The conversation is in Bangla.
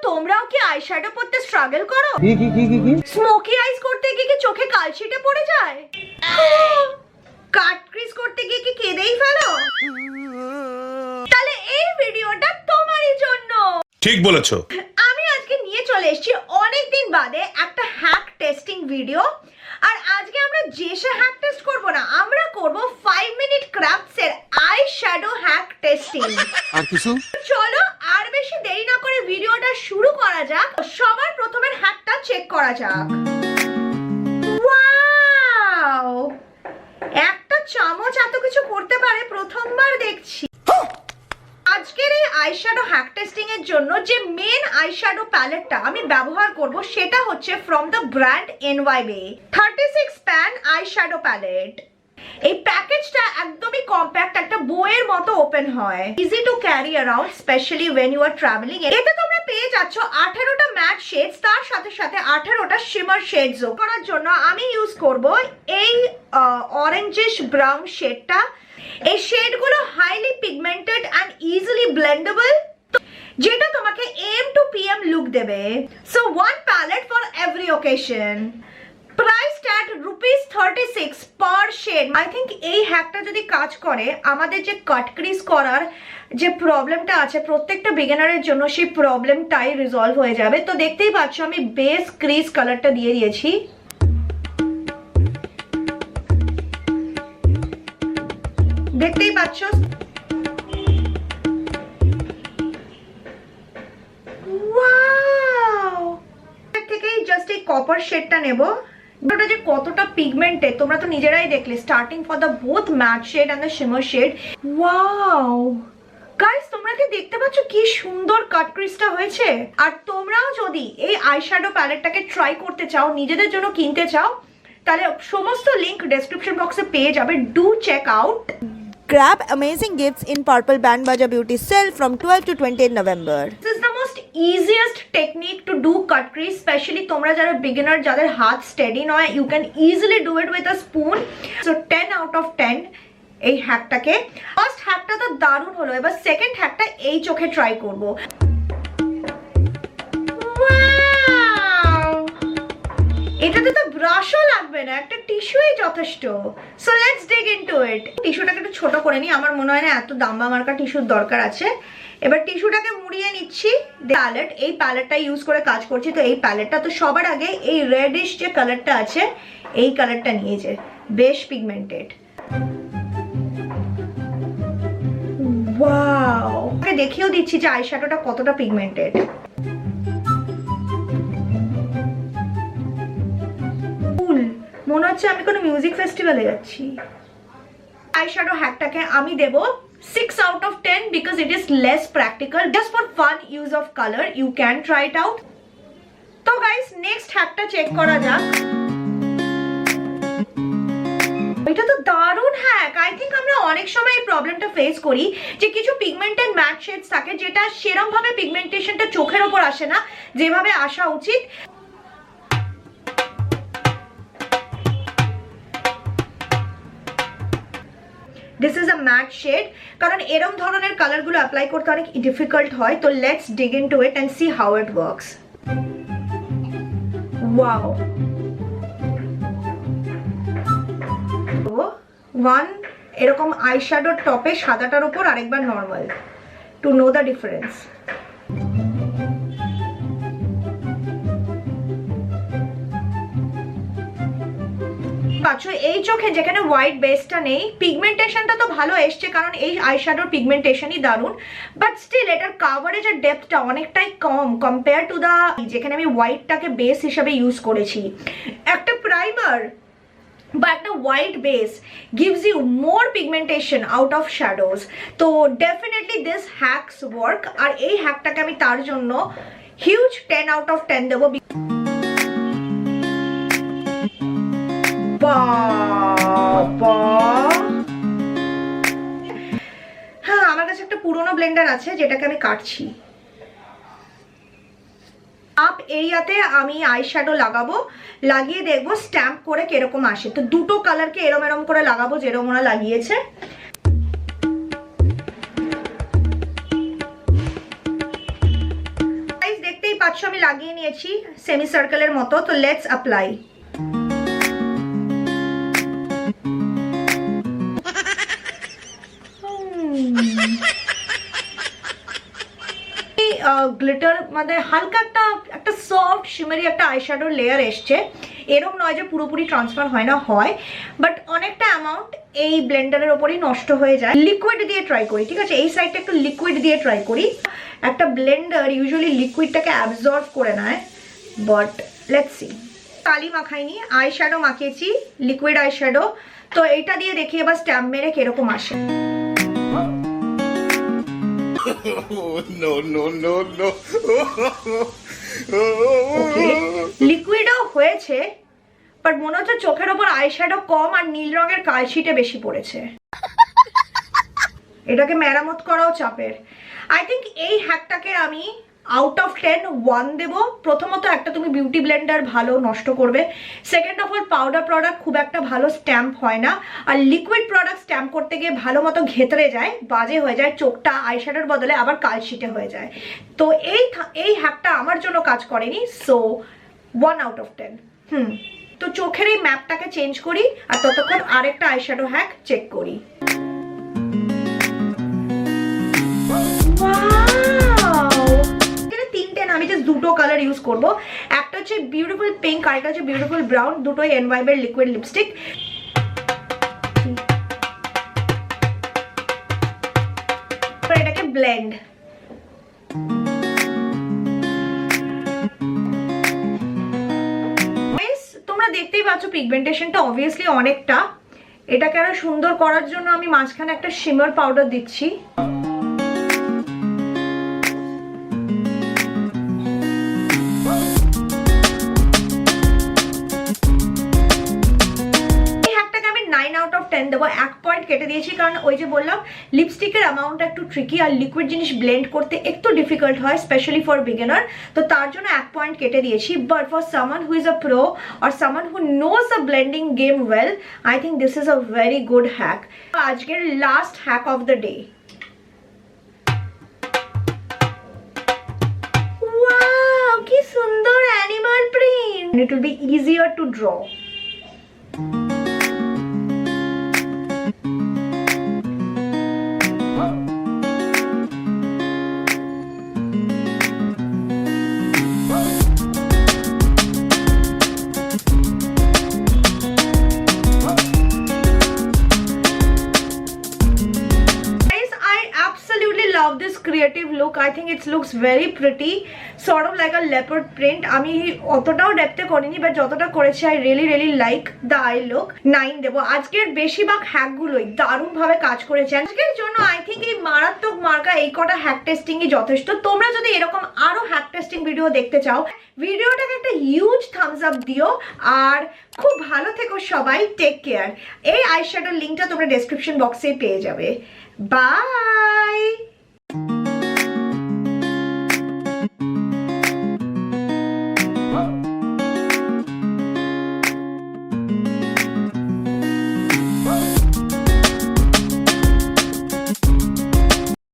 তোমরাও কি আইশ্যাডো পরতে স্ট্রাগল করো? স্মোকি আইস করতে গিয়ে কি চোখে কালশিটে পড়ে যায়? কাট ক্রিজ করতে গিয়ে কি কেঁদেই ফেলো? তাহলে এই ভিডিওটা তোমারই জন্য। ঠিক বলেছো। আমি আজকে নিয়ে চলে এসেছি অনেকদিন বাদে একটা হ্যাক টেস্টিং ভিডিও। আর আজকে আমরা যে হ্যাক টেস্ট করব না, আমরা করব 5 মিনিট ক্রাফটস এর আই শ্যাডো হ্যাক টেস্টিং। আর কিছু? চলো আর বেশি দেরি না করে ভিডিওটা শুরু করা যাক। সবার প্রথমে হ্যাকটা চেক করা যাক। ওয়াও, একটা চামচ এত কিছু করতে পারে প্রথমবার দেখছি। আজকের এই আইশ্যাডো হ্যাক টেস্টিং এর জন্য যে মেন আইশ্যাডো প্যালেটটা আমি ব্যবহার করব সেটা হচ্ছে ফ্রম দ্য ব্র্যান্ড এনওয়াইবে 36 প্যান আইশ্যাডো প্যালেট। এই প্যাকেজটা একদমই কম্প্যাক্ট, একটা বইয়ের মতো ওপেন হয়, easy to carry around specially when you are traveling. এতে তোমরা পেয়ে যাচ্ছ 18টা ম্যাট শেডস, তার সাথে সাথে 18টা শিমার শেডসও। করার জন্য আমি ইউজ করব এই অরেঞ্জিশ ব্রাউন শেডটা। এই শেডগুলো highly pigmented and easily blendable, যেটা তোমাকে AM to PM লুক দেবে। So one palette for every occasion, priced at ₹36 per shade. I think এই হ্যাকটা যদি কাজ করে, আমাদের যে কাট ক্রিজ করার যে প্রবলেমটা আছে প্রত্যেকটা বিগিনারের জন্য, সেই প্রবলেমটাই রিজলভ হয়ে যাবে। তো দেখতেই পাচ্ছ আমি বেস ক্রিজ কালারটা দিয়ে দিয়েছি। দেখতেই পাচ্ছ ওয়াও, থেকেই জাস্ট এই কপার শেডটা নেব। ওটা যে কতটা পিগমেন্টেড তোমরা তো নিজেরাই দেখলে, starting for the both matte shade and the shimmer shade. Wow guys, তোমরা কি দেখতে পাচ্ছ কি সুন্দর কাট ক্রিজটা হয়েছে? আর তোমরাও যদি এই আইশ্যাডো প্যালেটটাকে ট্রাই করতে চাও, নিজেদের জন্য কিনতে চাও, তাহলে সমস্ত লিংক ডেসক্রিপশন বক্সে পেয়ে যাবে। Do check out. Grab amazing gifts in Purple Band Baja Beauty sale from 12 to 20 November. This is the most easiest technique to do cut crease, especially তোমরা যারা beginner, যাদের হাত স্টেডি নয়, you can easily do it with a spoon. So 10 out of 10 এই হ্যাকটাকে। ফার্স্ট হ্যাকটা তো দারুণ হলো, এবার সেকেন্ড হ্যাকটা এই চোখে ট্রাই করব। এটাতে তো ব্রাশও লাগবে না, একটা টিস্যুই যথেষ্ট। So let's dig into it. টিস্যুটাকে একটু ছোট করে নিই, আমার মনে হয় না এত দাম্বা মার্কা টিস্যুর দরকার আছে। এবার টিস্যুটাকে মুড়িয়ে নিচ্ছি। প্যালেট, এই প্যালেটটা ইউজ করে কাজ করছি। তো এই প্যালেটটা তো সবার আগে এই রেডিশ যে কালারটা আছে, এই কালারটা নিয়েছে, বেশ পিগমেন্টেড। ওয়াও, ওকে দেখিয়েও দিচ্ছি যে আইশ্যাডোটা কতটা পিগমেন্টেড। মনে হচ্ছে আমি কোনো মিউজিক ফেস্টিভ্যালে যাচ্ছি। আইশ্যাডো হ্যাকটাকে আমি দেব 6 out of 10 because it is less practical. Just for fun use of color, you can try it out. তো গাইস, নেক্সট হ্যাকটা চেক করা যাক। এটা তো দারুণ হ্যাক। আই থিঙ্ক আমরা অনেক সময় এই প্রবলেমটা ফেস করি যে কিছু পিগমেন্টেড ম্যাট শেডস থাকে, যেটা সেরকম ভাবে পিগমেন্টেশনটা চোখের ওপর আসে না যেভাবে আসা উচিত। This is a matte shade, কারণ এরকম ধরনের কালারগুলো অ্যাপ্লাই করতে অনেক ডিফিকাল্ট হয়। তো let's dig into it and see how it works. Wow, one এরকম আইশ্যাডোর টপে সাদাটার উপর আরেকবার normal, to know the difference. এই চোখে যেখানে হোয়াইট বেসটা নেই, পিগমেন্টেশনটা তো ভালো এসছে কারণ এই আইশ্যাডোর পিগমেন্টেশনই দারুণ, বাট স্টিল এটার কাভারেজ আর ডেপথটা অনেকটাই কম কম্পেয়ার টু দা যেখানে আমি হোয়াইটটাকে বেস হিসাবে ইউজ করেছি। একটা প্রাইমার বা একটা white base gives you more pigmentation out of shadows. তো definitely this hacks work। আর এই হ্যাকটাকে আমি তার জন্য হিউজ 10 out of 10 দেবো। হ্যাঁ, আমার কাছে একটা পুরোনো ব্লেন্ডার আছে যেটাকে আমি কাটছি। আপ এরিয়াতে আমি আইশ্যাডো লাগাবো, লাগিয়ে দেখবো স্ট্যাম্প করে কিরকম আসে। তো দুটো কালারকে এরম এরম করে লাগাবো যেরকম ওরা লাগিয়েছে। দেখতেই পাচ্ছ আমি লাগিয়ে নিয়েছি সেমি সার্কেলের মতো। তো লেটস অ্যাপ্লাই। গ্লিটার মানে হালকা একটা সফট শিমারি একটা আইশ্যাডোর লেয়ার এসছে। এরকম নয় যে পুরোপুরি ট্রান্সফার হয় না, হয়, বাট অনেকটা অ্যামাউন্ট এই ব্লেন্ডারের ওপরই নষ্ট হয়ে যায়। লিকুইড দিয়ে ট্রাই করি, ঠিক আছে? এই সাইডটা একটু লিকুইড দিয়ে ট্রাই করি। একটা ব্লেন্ডার ইউজুয়ালি লিকুইডটাকে অ্যাবজর্ব করে নেয়, বাট লেটস সি। কালি মাখাইনি, আইশ্যাডো মাখিয়েছি, লিকুইড আইশ্যাডো। তো এইটা দিয়ে দেখি এবার স্ট্যাম্প মেরে কিরকম আসে। লিকুইডও হয়েছে, বাট মনে হচ্ছে চোখের ওপর আইশ্যাডো কম আর নীল রঙের কালশিটে বেশি পড়েছে। এটাকে মেরামত করাও চাপের। আই থিঙ্ক এই হ্যাকটাকে আমি আউট অফ 10 1 দেব। প্রথমত একটা তুমি বিউটি ব্লেন্ডার ভালো নষ্ট করবে, second of all powder product খুব একটা ভালো স্ট্যাম্প হয় না, আর লিকুইড প্রোডাক্ট স্ট্যাম্প করতে গিয়ে ভালো মতো ঘেতরে যায়, বাজে হয়ে যায়, চোখটা আইশ্যাডোর বদলে আবার কালশিটে হয়ে যায়। তো এই হ্যাকটা আমার জন্য কাজ করেনি, সো 1 আউট অফ 10। তো চোখের এই ম্যাপটাকে চেঞ্জ করি আর ততক্ষণ আরেকটা আইশ্যাডো হ্যাক চেক করি। আমি জাস্ট দুটো কালার ইউজ করব, একটা হচ্ছে বিউটিফুল পিঙ্ক আর একটা হচ্ছে বিউটিফুল ব্রাউন, দুটোই এনভাইবের লিকুইড লিপস্টিক। এটাকে ব্লেন্ড। তোমরা দেখতেই পাচ্ছ পিগমেন্টেশনটা অবভিয়াসলি অনেকটা। এটাকে আরো সুন্দর করার জন্য আমি মাঝখানে একটা শিমার পাউডার দিচ্ছি। দেবো 1 পয়েন্ট কেটে দিয়েছি, কারণ ওই যে বললাম লিপস্টিকের অ্যামাউন্টটা একটু ট্রিকি আর লিকুইড জিনিস ব্লেন্ড করতে একটু ডিফিকাল্ট হয়, স্পেশালি ফর বিগিনার। তো তার জন্য 1 পয়েন্ট কেটে দিয়েছি, বাট ফর সামান who is a pro or someone who knows the blending game well, I think this is a very good hack. আজকের last hack of the day. Wow, কি সুন্দর animal print. It will be easier to draw. Love this creative look. I think it looks very pretty, sort of like a leopard print. আমি অতটাও ডেপথে করিনি, বাট যতটা করেছি I really like the eye look। 9 দেব। আজকের বেশিরভাগ হ্যাকগুলোই দারুণভাবে কাজ করেছে। আজকের জন্য I think এই মারাত্মক মার্কা এই কটা হ্যাক টেস্টিংই যথেষ্ট। তোমরা যদি এরকম আরো হ্যাক টেস্টিং ভিডিও দেখতে চাও, ভিডিওটাকে একটা হিউজ থামস আপ দিও, আর খুব ভালো থেকো সবাই। Take care. এই আইশ্যাডোর লিঙ্কটা তোমরা ডেসক্রিপশন বক্সে পেয়ে যাবে। বাই।